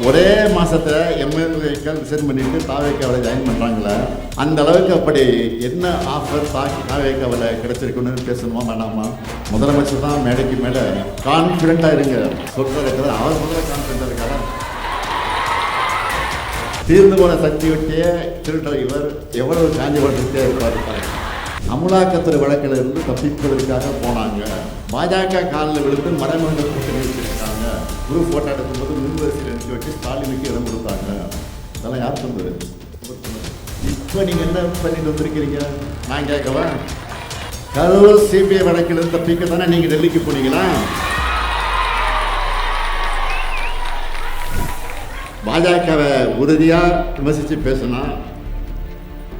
ஒரே மாசத்துல எம்எல்ஏக்கள் ரிசைன் பண்ணிட்டு தாவேக்காவில் ஜாயின் பண்றாங்களே, அந்த அளவுக்கு அப்படி என்ன ஆஃபர் தாவேக்காவில் கிடைச்சிருக்குன்னு பேசணுமா வேணாமா? முதலமைச்சர் தான் மேடைக்கு மேல கான்பிடண்டா இருங்க சொல்றாரு. அவர் முதல்ல கான்பிடண்டா இருக்காரா? தீர்ந்து போன சக்தி ஒட்டிய திருடர் இவர் எவ்வளவு காஞ்சிபுரத்துக்கே இருப்பார். அமலாக்கத்துறை வழக்கில் இருந்து தப்பிப்பதற்காக போனாங்க. பாஜக காலில் விழுந்து மறைமுக கூட்டணி வச்சிருக்காங்க. குரூப் போட்டோ எடுக்கும்போது முன்வரிசையில் நிறுத்தி வச்சு ஸ்டாலினுக்கு இடம் கொடுத்தாங்க. அதெல்லாம் யார் சொன்னது? இப்போ நீங்கள் என்ன பண்ணிட்டு வந்திருக்கிறீங்க? நான் கேட்கவா? கரூர் சிபிஐ வழக்கில் இருந்து தப்பிக்க தானே நீங்கள் டெல்லிக்கு போனீங்களா? பாஜகவை உறுதியாக விமர்சித்து பேசினா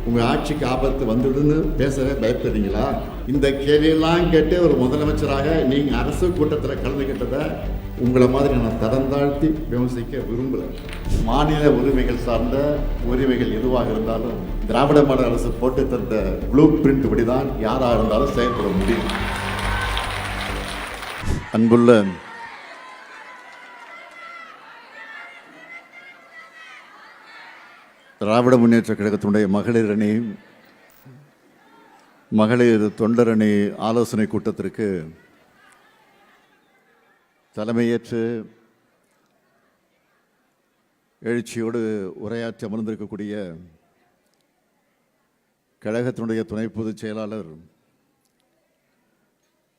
உங்கள் ஆட்சிக்கு ஆபத்து வந்துடுன்னு பேசவே பயப்படுறீங்களா? இந்த கேள்வியெல்லாம் கேட்டு ஒரு முதலமைச்சராக நீங்கள் அரசு கூட்டத்தில் கலந்துக்கிட்டதை உங்களை மாதிரி நான் தரம் தாழ்த்தி விமர்சிக்க விரும்பலை. மாநில உரிமைகள் சார்ந்த உரிமைகள் எதுவாக இருந்தாலும் திராவிட மாடல் அரசு போட்டு தந்த ப்ளூ பிரிண்ட் படிதான் யாராக இருந்தாலும் செயல்பட முடியும். அன்புள்ள திராவிட முன்னேற்ற கழகத்தினுடைய மகளிர் அணி, மகளிர் தொண்டர் அணி ஆலோசனை கூட்டத்திற்கு தலைமையேற்று எழுச்சியோடு உரையாற்றி அமர்ந்திருக்கக்கூடிய கழகத்தினுடைய துணை பொதுச் செயலாளர்,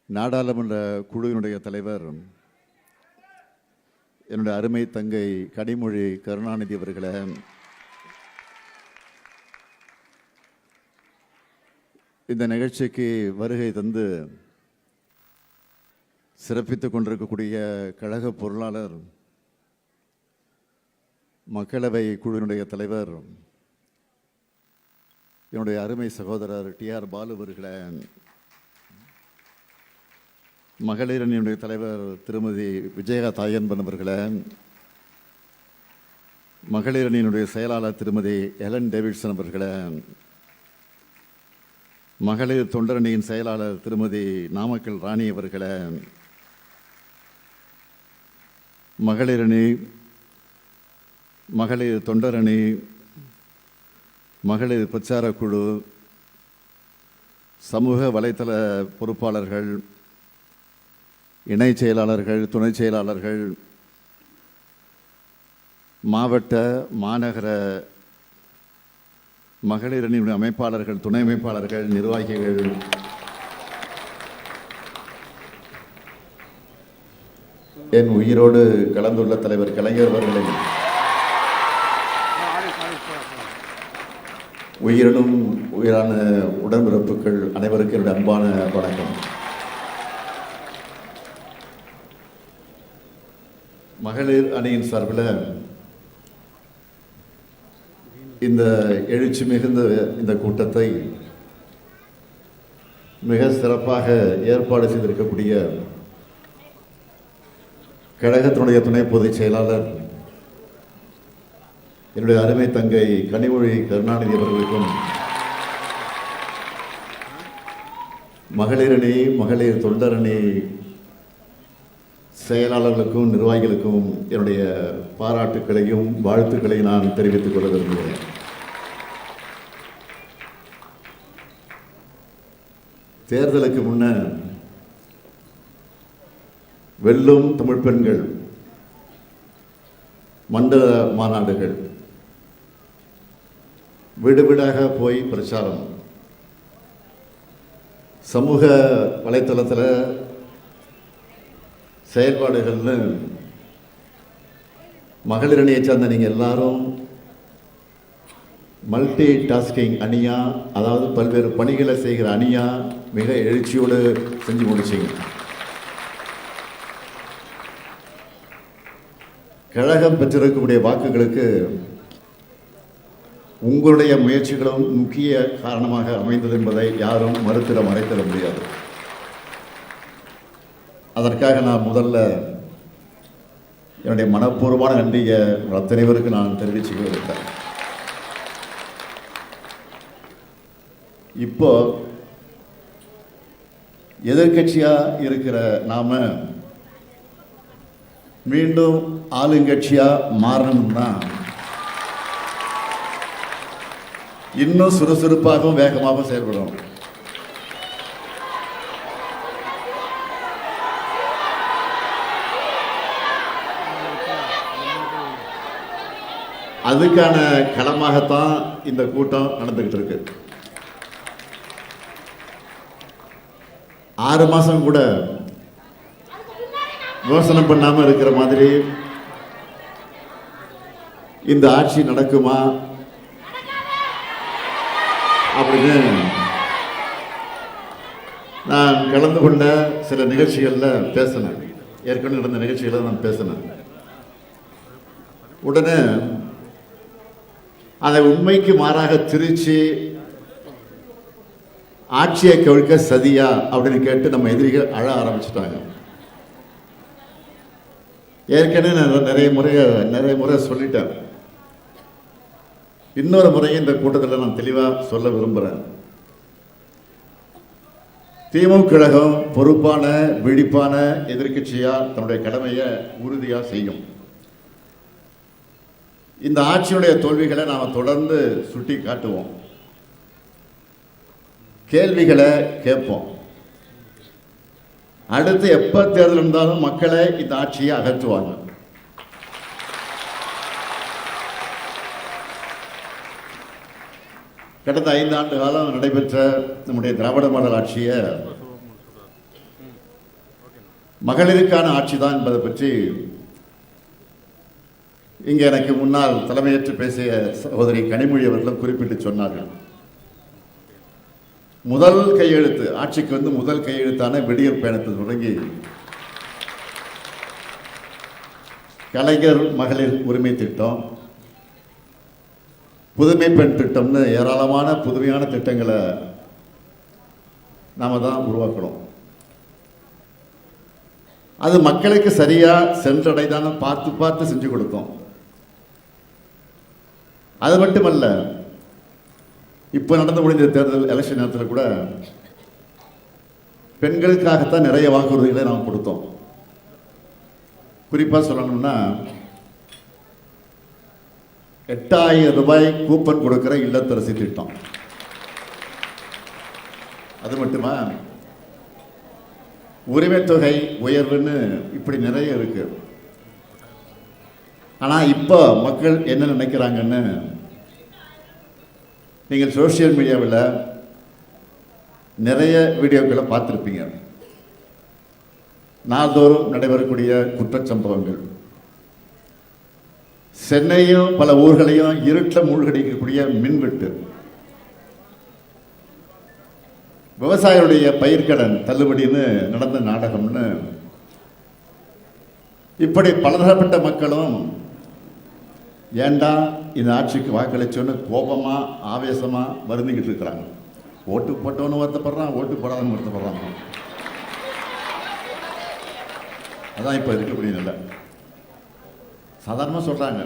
நாடாளுமன்ற குழுவினுடைய தலைவர், என்னுடைய அருமை தங்கை கனிமொழி கருணாநிதி அவர்களை, இந்த நிகழ்ச்சிக்கு வருகை தந்து சிறப்பித்துக் கொண்டிருக்கக்கூடிய கழக பொருளாளர், மக்களவை குழுவினுடைய தலைவர், என்னுடைய அருமை சகோதரர் TR பாலு அவர்களை, மகளிர் அணியினுடைய தலைவர் திருமதி விஜயா தாயன்பன் அவர்களை, மகளிர் அணியினுடைய செயலாளர் திருமதி எலன் டேவிட்சன் அவர்களை, மகளிர் தொண்டரணியின் செயலாளர் திருமதி நாமக்கல் ராணி அவர்களை, மகளிர் அணி, மகளிர் தொண்டரணி, மகளிர் பிரச்சார குழு, சமூக வலைத்தள பொறுப்பாளர்கள், இணை செயலாளர்கள், துணை செயலாளர்கள், மாவட்ட மாநகர மகளிர் அணியுடைய அமைப்பாளர்கள், துணை அமைப்பாளர்கள், நிர்வாகிகள், என் உயிரோடு கலந்துள்ள தலைவர் கலைஞர் அவர்களின் உயிரினும் உயிரான உடன்பிறப்புகள் அனைவருக்கும் என்னுடைய அன்பான வணக்கம். மகளிர் அணியின் சார்பில் இந்த எழுச்சி மிகுந்த இந்த கூட்டத்தை மிக சிறப்பாக ஏற்பாடு செய்திருக்கக்கூடிய கழகத்தினுடைய துணை பொதுச் செயலாளர், என்னுடைய அருமை தங்கை கனிமொழி கருணாநிதி அவர்களுக்கும், மகளிர் அணி, மகளிர் தொண்டரணி செயலாளர்களுக்கும் நிர்வாகிகளுக்கும் என்னுடைய பாராட்டுக்களையும் வாழ்த்துக்களையும் நான் தெரிவித்துக் கொள்ள விரும்புகிறேன். தேர்தலுக்கு முன்ன வெல்லும் தமிழ் பெண்கள் மண்டல மாநாடுகள், வீடு வீடாக போய் பிரச்சாரம், சமூக வலைத்தளத்தில் செயல்பாடுகள்னு மகளிர் அணியை சார்ந்த நீங்கள் எல்லாரும் மல்டி டாஸ்கிங் அணியா, அதாவது பல்வேறு பணிகளை செய்கிற அணியா மிக எழுச்சியோடு செஞ்சு முடிச்சிங்க. கழகம் பெற்றிருக்கக்கூடிய வாக்குகளுக்கு உங்களுடைய முயற்சிகளும் முக்கிய காரணமாக அமைந்தது என்பதை யாரும் மறுத்திட மறைத்திட முடியாது. அதற்காக நான் முதல்ல என்னுடைய மனப்பூர்வமான நன்றியை அத்தனை பேருக்கு நான் தெரிவிச்சுக்கிட்டேன். இப்போ எதிர்கட்சியாக இருக்கிற நாம மீண்டும் ஆளுங்கட்சியாக மாறணும்னா இன்னும் சுறுசுறுப்பாகவும் வேகமாகவும் செயல்படும். அதுக்கான களமாகத்தான் இந்த கூட்டம் நடந்துகிட்டு இருக்கு. 6 மாசம் கூட விமர்சனம் பண்ணாம இருக்கிற மாதிரி இந்த ஆட்சி நடக்குமா அப்படின்னு நான் கலந்து கொண்ட சில நிகழ்ச்சிகளில் பேசினேன். ஏற்கனவே நடந்த நிகழ்ச்சிகளை நான் பேசினேன். உடனே அதை உண்மைக்கு மாறாக திரிச்சு ஆட்சியை கவிழ்க்க சதியா அப்படின்னு கேட்டு நம்ம எதிரிகள் அழ ஆரம்பிச்சிட்டாங்க. ஏற்கனவே நான் நிறைய முறை சொல்லிட்டேன். இன்னொரு முறையும் இந்த கூட்டத்தில் நான் தெளிவாக சொல்ல விரும்புகிறேன். திமுக கழகம் பொறுப்பான விழிப்பான எதிர்க்கட்சியாக தன்னுடைய கடமையை உறுதியாக செய்யும். இந்த ஆட்சியுடைய தோல்விகளை நாம் தொடர்ந்து சுட்டி காட்டுவோம், கேள்விகளை கேட்போம். அடுத்து எப்போ தேர்தல் இருந்தாலும் மக்களை இந்த ஆட்சியை அகற்றுவாங்க. கடந்த 5 ஆண்டு காலம் நடைபெற்ற நம்முடைய திராவிட மாடல் ஆட்சியை மகளிருக்கான ஆட்சி தான் என்பதை பற்றி இங்கே எனக்கு முன்னால் தலைமையேற்று பேசிய சகோதரி கனிமொழி அவர்களும் குறிப்பிட்டு சொன்னார்கள். முதல் கையெழுத்து ஆட்சிக்கு முதல் கையெழுத்தான விடியல் பயணத்தை தொடங்கி கலைஞர் மகளிர் உரிமை திட்டம், புதுமை பெண் திட்டம்னு ஏராளமான புதுமையான திட்டங்களை நாம தான் உருவாக்கணும். அது மக்களுக்கு சரியா சென்றடைதான பார்த்து செஞ்சு கொடுத்தோம். அது மட்டுமல்ல, இப்போ நடந்து முடிந்த தேர்தல் எலெக்ஷன் நேரத்தில் கூட பெண்களுக்காகத்தான் நிறைய வாக்குறுதிகளை நாம் கொடுத்தோம். குறிப்பாக சொல்லணும்னா 8000 ரூபாய் கூப்பன் கொடுக்கிற இல்லத்தரசி திட்டம். அது மட்டுமா, உரிமை தொகை உயர்வுன்னு இப்படி நிறைய இருக்கு. ஆனால் இப்போ மக்கள் என்ன நினைக்கிறாங்கன்னு நீங்கள் சோசியல் மீடியாவில் நிறைய வீடியோக்களை பார்த்துருப்பீங்க. நாள்தோறும் நடைபெறக்கூடிய குற்றச்சம்பவங்கள், சென்னையும் பல ஊர்களையும் இருட்டில் மூழ்கடிக்கக்கூடிய மின்வெட்டு, விவசாயிகளுடைய பயிர்க்கடன் தள்ளுபடின்னு நடந்த நாடகம்னு இப்படி பலதரப்பட்ட மக்களும் ஏண்டா இந்த ஆட்சிக்கு வாக்களிச்சோன்னு கோபமா ஆவேசமா வருந்திக்கிட்டு இருக்கிறாங்க. ஓட்டு போட்டவனு வருத்தப்படுறான், ஓட்டு போடாதவனு வருத்தப்படுறான். அதான் இப்போ இருக்கக்கூடிய நிலை. சாதாரணமாக சொல்கிறாங்க,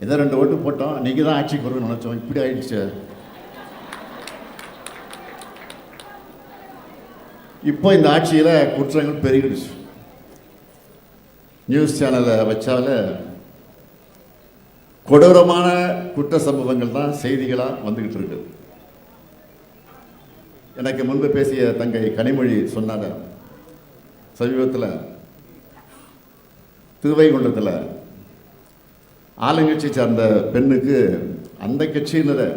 ஏதோ 2 ஓட்டு போட்டோம், நீங்கள் தான் ஆட்சிக்கு வரும்னு நினச்சோம், இப்படி ஆயிடுச்சு. இப்போ இந்த ஆட்சியில் குற்றங்கள் பெருகிடுச்சு. நியூஸ் சேனலை வச்சால கொடூரமான குற்ற சம்பவங்கள் தான் செய்திகளாக வந்துக்கிட்டு இருக்கு. எனக்கு முன்பு பேசிய தங்கை கனிமொழி சொன்னாங்க, சமீபத்தில் திருவைகுண்டத்தில் ஆளுங்கட்சி சார்ந்த பெண்ணுக்கு அந்த கட்சியினரை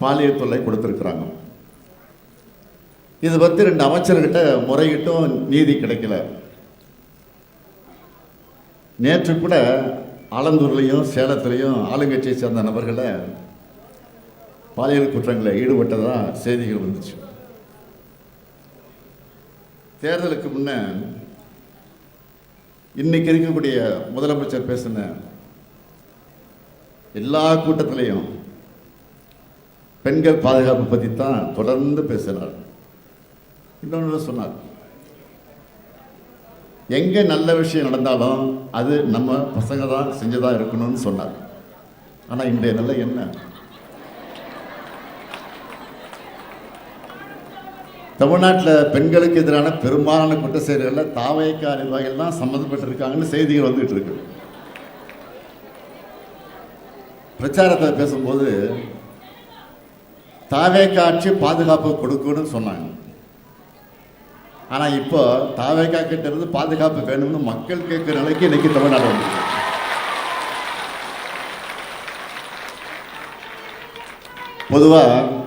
பாலியல் தொல்லை கொடுத்துருக்குறாங்க. இது பற்றி 2 அமைச்சர்கிட்ட முறையிட்டும் நீதி கிடைக்கல. நேற்று கூட ஆலந்தூர்லையும் சேலத்திலையும் ஆளுங்கட்சியை சேர்ந்த நபர்களை பாலியல் குற்றங்களில் ஈடுபட்டதாக செய்திகள் வந்துச்சு. தேர்தலுக்கு முன்ன இன்னைக்கு இருக்கக்கூடிய முதலமைச்சர் பேசின எல்லா கூட்டத்திலையும் பெண்கள் பாதுகாப்பு பற்றி தான் தொடர்ந்து பேசினார். இன்னொன்று சொன்னார், எங்கே நல்ல விஷயம் நடந்தாலும் அது நம்ம பசங்க தான் செஞ்சதாக இருக்கணும்னு சொன்னார். ஆனால் இன்றைய நிலை என்ன? தமிழ்நாட்டில் பெண்களுக்கு எதிரான பெரும்பாலான குற்ற செயல்களில் தாவேக்கா நிர்வாகிகள் தான் சம்மந்தப்பட்டிருக்காங்கன்னு செய்திகள் வந்துகிட்டு இருக்கு. பிரச்சாரத்தை பேசும்போது தாவேக்கா ஆட்சி பாதுகாப்பு கொடுக்கணும்னு சொன்னாங்க. ஆனால் இப்போ தாவேக்கா கிட்ட இருந்து பாதுகாப்பு வேணும்னு மக்கள் கேட்குற நிலைக்கு இன்னைக்கு தமிழ்நாடு வந்து பொதுவாக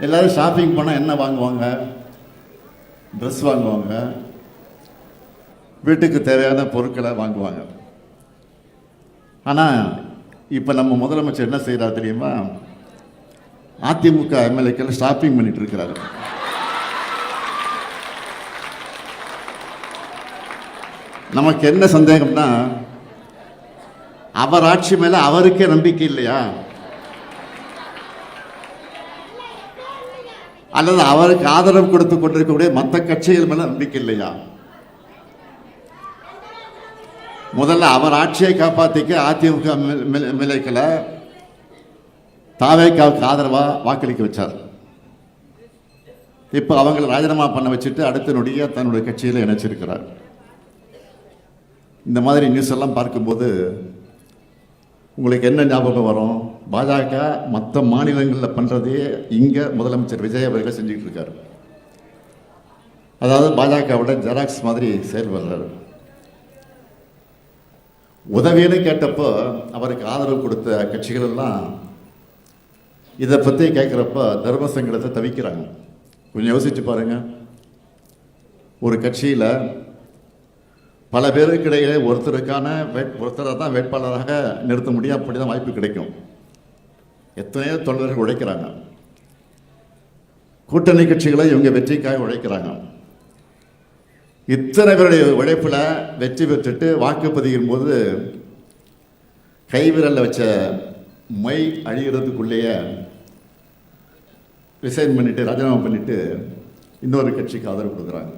எல்லாரும் ஷாப்பிங் போனால் என்ன வாங்குவாங்க? ட்ரெஸ் வாங்குவாங்க, வீட்டுக்கு தேவையான பொருட்களை வாங்குவாங்க. ஆனால் இப்போ நம்ம முதலமைச்சர் என்ன செய்கிறார் தெரியுமா? அதிமுக எம்எல்ஏக்கள் ஷாப்பிங் பண்ணிட்டு இருக்கிறாரு. நமக்கு என்ன சந்தேகம்னா, அவர் ஆட்சி மேலே அவருக்கே நம்பிக்கை இல்லையா? அல்லது அவருக்கு ஆதரவு கொடுத்து கொண்டிருக்கக்கூடிய மற்ற கட்சிகள் மேல நம்பிக்கை இல்லையா? முதல்ல அவர் ஆட்சியை காப்பாற்றிக்க அதிமுக எம்எல்ஏக்களை தாவேக்காவுக்கு ஆதரவாக வாக்களிக்க வச்சார். இப்போ அவங்களை ராஜினாமா பண்ண வச்சுட்டு அடுத்த நொடியாக தன்னுடைய கட்சியில் இணைச்சிருக்கிறார். இந்த மாதிரி நியூஸ் எல்லாம் பார்க்கும்போது உங்களுக்கு என்ன ஞாபகம் வரும்? பாஜக மற்ற மாநிலங்களில் பண்ணுறதே இங்கே முதலமைச்சர் விஜய் அவர்கள் செஞ்சுக்கிட்டு இருக்காரு. அதாவது பாஜகவோட ஜெராக்ஸ் மாதிரி செயல்படுறாரு. உதவின்னு கேட்டப்போ அவருக்கு ஆதரவு கொடுத்த கட்சிகள் எல்லாம் இதை பற்றி கேட்குறப்ப தர்ம சங்கடத்தை தவிக்கிறாங்க. கொஞ்சம் யோசிச்சு பாருங்க. ஒரு கட்சியில் பல பேருக்கு இடையே ஒருத்தரை தான் வேட்பாளராக நிறுத்த முடியும். அப்படி தான் வாய்ப்பு கிடைக்கும். எத்தனையோ தொண்டர்கள் உழைக்கிறாங்க. கூட்டணி கட்சிகளை இவங்க வெற்றிக்காக உழைக்கிறாங்க. இத்தனை பேருடைய உழைப்பில் வெற்றி பெற்றுட்டு வாக்குப்பதிவின் போது கைவிரலில் வச்ச மை அழிகிறதுக்குள்ளேயே ரிசைன் பண்ணிட்டு ராஜினாமா பண்ணிட்டு இன்னொரு கட்சிக்கு ஆதரவு கொடுக்குறாங்க.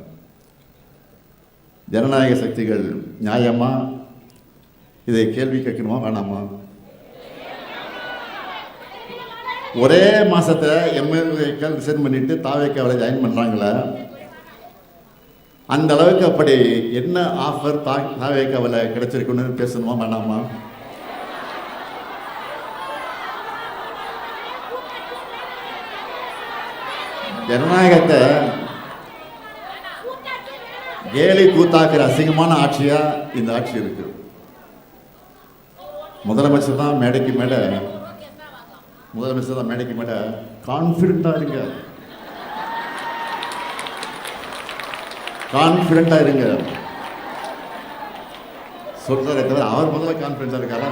ஜனநாயக சக்திகள் நியாயமா இதை கேள்வி கேட்கணுமா வேணாமா? ஒரே மாசத்துல எம்எல்ஏக்கள் ரிசைன் பண்ணிட்டு தாவேக்காவை ஜாயின் பண்றாங்களே, அந்த அளவுக்கு அப்படி என்ன ஆஃபர் தாவேக்காவில் கிடைச்சிருக்குன்னு பேசணுமா வேணாமா? ஜனநாயகத்தை கேலி கூத்தாக்குற அசிங்கமான ஆட்சியா இந்த ஆட்சி இருக்கு. முதலமைச்சர் தான் மேடைக்கு மேடை கான்ஃபிடண்டா இருங்க சொல்றாரு. தவிர அவர் முதல்ல கான்ஃபிடண்டா இருக்காரா?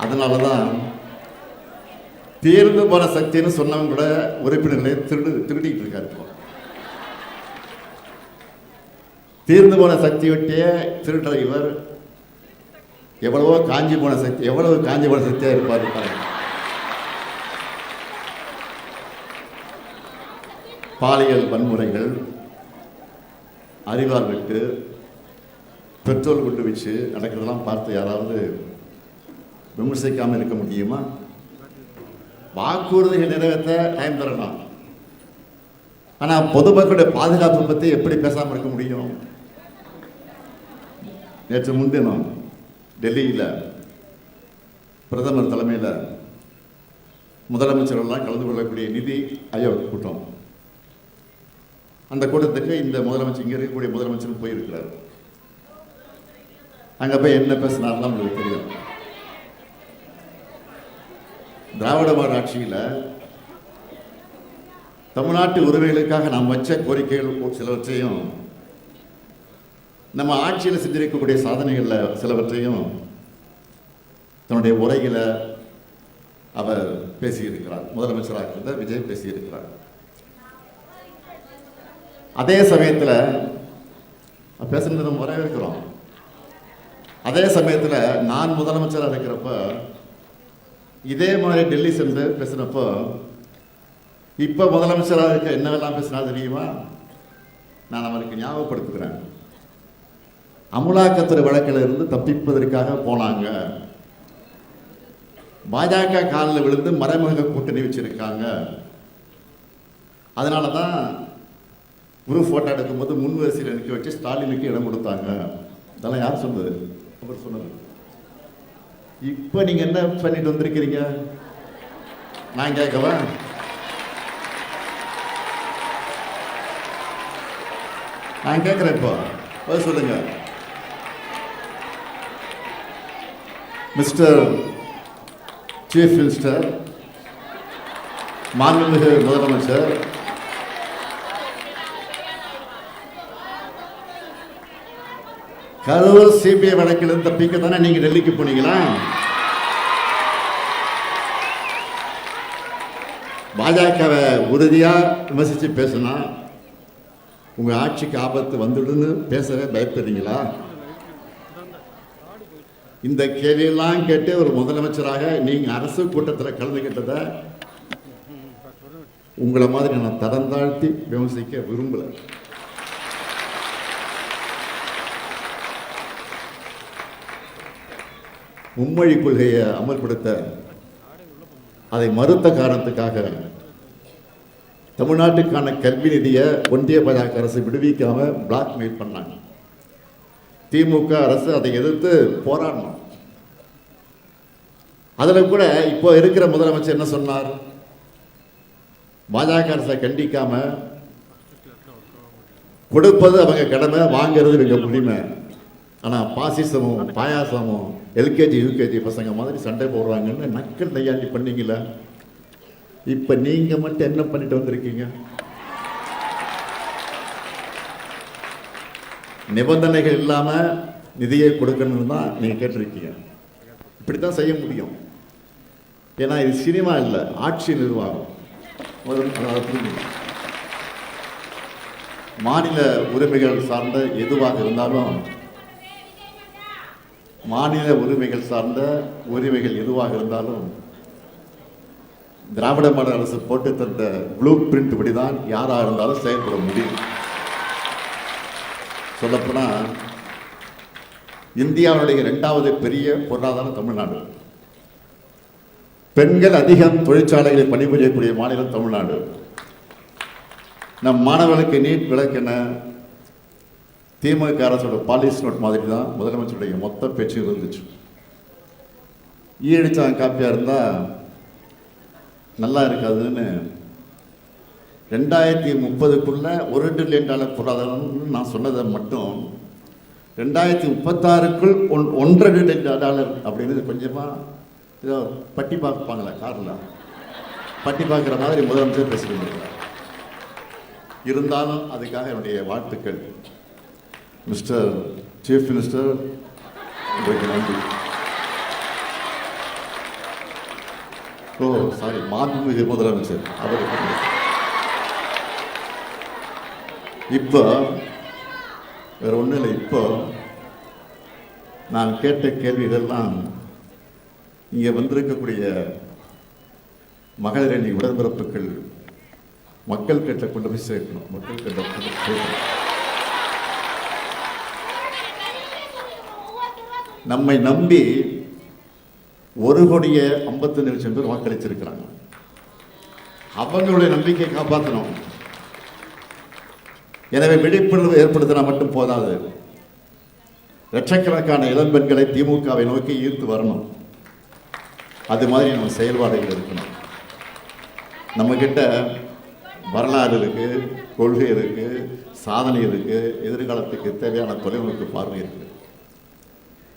அதனாலதான் தேர்ந்து போன சக்தின்னு சொன்னவங்க கூட உறுப்பினர்களை திருடிட்டு இருக்காரு. தீர்ந்து போன சக்தி விட்டே திருடுற இவர் எவ்வளவு காஞ்சி போன சக்தியா இருப்பார். பாலியல் வன்முறைகள், அறிவால் விட்டு பெட்ரோல் குண்டு வச்சு நடக்கிறதெல்லாம் பார்த்து யாராவது விமர்சிக்காமல் இருக்க முடியுமா? வாக்குறுதிகள் நிறைவேற்ற டைம் தரலாம். ஆனால் பொதுமக்களுடைய பாதுகாப்பு பற்றி எப்படி பேசாமல் இருக்க முடியும்? நேற்று முன்தினம் டெல்லியில் பிரதமர் தலைமையில் முதலமைச்சர்கள்லாம் கலந்து கொள்ளக்கூடிய நிதி ஆயோக் கூட்டம். அந்த கூட்டத்துக்கு இந்த முதலமைச்சர், இங்கே இருக்கக்கூடிய முதலமைச்சரும் போயிருக்கிறார். அங்கே போய் என்ன பேசினார்லாம் உங்களுக்கு தெரியும். திராவிட மாடல் ஆட்சியில் தமிழ்நாட்டு உரிமைகளுக்காக நாம் வச்ச கோரிக்கைகள் சிலவற்றையும், நம்ம ஆட்சியில் செஞ்சிருக்கக்கூடிய சாதனைகளில் சிலவற்றையும் தன்னுடைய உரையில் அவர் பேசியிருக்கிறார். முதலமைச்சராக இருந்த விஜய் பேசியிருக்கிறார். அதே சமயத்தில் பேசுனது நம்ம வரவேற்கிறோம். அதே சமயத்தில் நான் முதலமைச்சராக இருக்கிறப்ப இதே மாதிரி டெல்லி சென்று பேசினப்போ இப்போ முதலமைச்சராக இருக்க என்னவெல்லாம் பேசினா தெரியுமா? நான் அவருக்கு ஞாபகப்படுத்துகிறேன். அமலாக்கத்துறை வழக்கில் இருந்து தப்பிப்பதற்காக போனாங்க. பாஜக காலில் விழுந்து மறைமுக கூட்டணி வச்சிருக்காங்க. அதனால தான் குரூப் ஃபோட்டோ எடுக்கும்போது முன் வரிசையில் நிற்க வச்சு ஸ்டாலினுக்கு இடம் கொடுத்தாங்க. இதெல்லாம் யார் சொன்னது? அவர் சொன்னது. இப்போ நீங்கள் என்ன பண்ணிட்டு வந்திருக்கிறீங்க? நான் கேட்கவா? நான் கேட்குறேன். இப்போ பதில் சொல்லுங்க. மிஸ்டர் சீஃப் மினிஸ்டர், மாண்புமிகு முதலமைச்சர், கரூர் சிபிஐ வழக்கிலிருந்து தப்பிக்க தானே நீங்க டெல்லிக்கு போனீங்களா? பாஜகவை உறுதியா விமர்சிச்சு பேசினா உங்க ஆட்சிக்கு ஆபத்து வந்துடுன்னு பேசவே பயப்படுறீங்களா? இந்த கேள்வியெல்லாம் கேட்டு ஒரு முதலமைச்சராக நீங்க அரசு கூட்டத்தில் கலந்துகிட்டத உங்களை மாதிரி நான் தரம் தாழ்த்தி விமர்சிக்க விரும்பல. மும்மொழி கொள்கையை அமல்படுத்த அதை மறுத்த காரணத்துக்காக தமிழ்நாட்டுக்கான கல்வி நிதியை ஒன்றிய பாஜக அரசு விடுவிக்காம பிளாக்மெயில் பண்ணாங்க. திமுக அரசு அதை எதிர்த்து போராடணும். அதில் கூட இப்போ இருக்கிற முதலமைச்சர் என்ன சொன்னார்? பாஜக அரசை கண்டிக்காம கொடுப்பது அவங்க கடமை, வாங்கிறது இவங்க உரிமை. ஆனால் பாசிசமும் பாயாசமும் எல்கேஜி யூகேஜி பசங்க மாதிரி சண்டை போடுறாங்கன்னு நக்கல் நையாண்டி பண்ணீங்கள. இப்போ நீங்க மட்டும் என்ன பண்ணிட்டு வந்திருக்கீங்க? நிபந்தனைகள் இல்லாம நிதியை கொடுக்கணும்னு தான் நீங்க கேட்டிருக்கீங்க. இப்படித்தான் செய்ய முடியும். ஏன்னா இது சினிமா இல்லை, ஆட்சி நிர்வாகம். மாநில உரிமைகள் சார்ந்த எதுவாக இருந்தாலும், மாநில உரிமைகள் சார்ந்த உரிமைகள் எதுவாக இருந்தாலும் திராவிட மாடல் அரசு போட்டு தந்த ப்ளூ பிரிண்ட் இப்படிதான் யாராக இருந்தாலும் செயல்பட முடியும். சொல்லப்போனா இந்தியாவுடைய 2வது பெரிய பொருளாதாரம் தமிழ்நாடு. பெண்கள் அதிகம் தொழிற்சாலைகளில் பணிபுரியக்கூடிய மாநிலம் தமிழ்நாடு. நம் மாணவர்களுக்கு நீட் விலக்கென திமுக அரசோட பாலிசி நோட் மாதிரி தான் முதலமைச்சருடைய மொத்த பேச்சு இருந்துச்சு. ஈடிச்சாங்க காப்பியாக இருந்தால் நல்லா இருக்காதுன்னு 2030க்குள்ள $1 டிரில்லியன் பொருளாதாரம்னு நான் சொன்னதை மட்டும் 2036க்குள் $1.5 டிரில்லியன் அப்படின்னு கொஞ்சமாக ஏதோ பட்டி பார்ப்பாங்களே காரில் பட்டி பார்க்குற மாதிரி முதலமைச்சர் பேசிட்டு இருக்கிறார். இருந்தாலும் அதுக்காக என்னுடைய வாழ்த்துக்கள். மிஸ்டர் சீஃப் மினிஸ்டர், உங்களுக்கு நன்றி. மாண்புமிகு முதலமைச்சர் அவருக்கு இப்போ வேற ஒன்றும் இல்லை. இப்போ நான் கேட்ட கேள்விகள்லாம் இங்கே வந்திருக்கக்கூடிய மகளிர் அணி உடன்பிறப்புகள் மக்கள் கிட்ட கொண்டு போய் சேர்க்கணும். மக்கள் கிட்ட கொண்டு சேர்க்கணும். நம்மை நம்பி 1,51,00,000 பேர் வாக்களிச்சிருக்கிறாங்க. அவங்களுடைய நம்பிக்கையை காப்பாற்றணும். எனவே விழிப்புணர்வு ஏற்படுத்தினா மட்டும் போதாது. லட்சக்கணக்கான இளம்பெண்களை திமுகவை நோக்கி ஈர்த்து வரணும். அது மாதிரி நம்ம செயல்பாடுகள் இருக்கணும். நம்ம கிட்ட வரலாறு இருக்கு, கொள்கை இருக்கு, சாதனை இருக்கு, எதிர்காலத்துக்கு தேவையான தொலைநோக்கு பார்வை இருக்கு.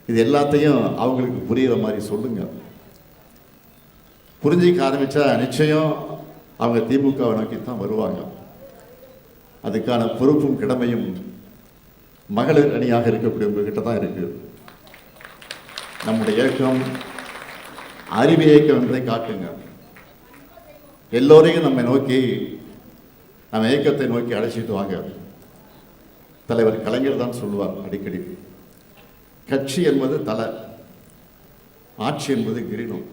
இது எல்லாத்தையும் அவங்களுக்கு புரிகிற மாதிரி சொல்லுங்க. புரிஞ்சிக்க ஆரம்பித்தா நிச்சயம் அவங்க திமுகவை நோக்கி தான் வருவாங்க. அதுக்கான பொறுப்பும் கடமையும் மகளிர் அணியாக இருக்கக்கூடிய உங்ககிட்ட தான் இருக்குது. நம்முடைய இயக்கம் அறிவு இயக்கம் என்பதை காட்டுங்க. எல்லோரையும் நம்ம நோக்கி, நம்ம இயக்கத்தை நோக்கி அழைச்சிட்டு வாங்க. தலைவர் கலைஞர் தான் சொல்லுவார் அடிக்கடி, கட்சி என்பது தலை, ஆட்சி என்பது கிரீடம்.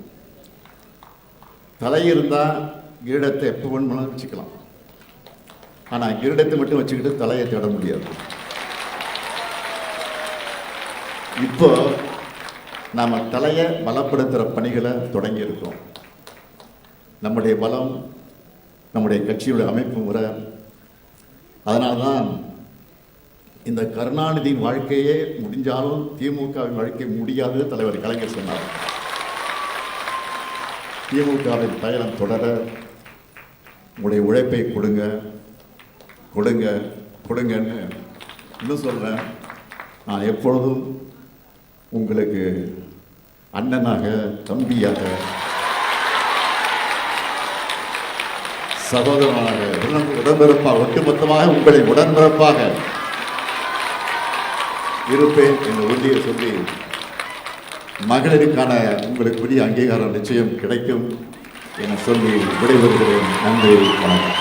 தலை இருந்தால் கிரீடத்தை எப்போ வேணுமாலும் வச்சுக்கலாம். ஆனால் கிரீடத்தை மட்டும் வச்சுக்கிட்டு தலையை தேட முடியாது. இப்போ நாம் தலையை பலப்படுத்துகிற பணிகளை தொடங்கியிருக்கோம். நம்முடைய பலம் நம்முடைய கட்சியுடைய அமைப்பு முறை. அதனால்தான் இந்த கருணாநிதியின் வாழ்க்கையே முடிஞ்சாலும் திமுகவின் வாழ்க்கை முடியாது தலைவர் கலைஞர் சொன்னார். திமுகவின் பயணம் தொடர உங்களுடைய உழைப்பை கொடுங்க கொடுங்க கொடுங்கன்னு இன்னும் சொல்கிறேன். நான் எப்பொழுதும் உங்களுக்கு அண்ணனாக, தம்பியாக, சகோதரனாக, உடன்பிறப்பாக, ஒட்டுமொத்தமாக உங்களை உடன்பிறப்பாக இருப்பேன் என்று உறுதியை சொல்லி, மகளிருக்கான உங்களுக்குரிய அங்கீகாரம் நிச்சயம் கிடைக்கும் என சொல்லி விடைபெறுகிறேன். நன்றி, வணக்கம்.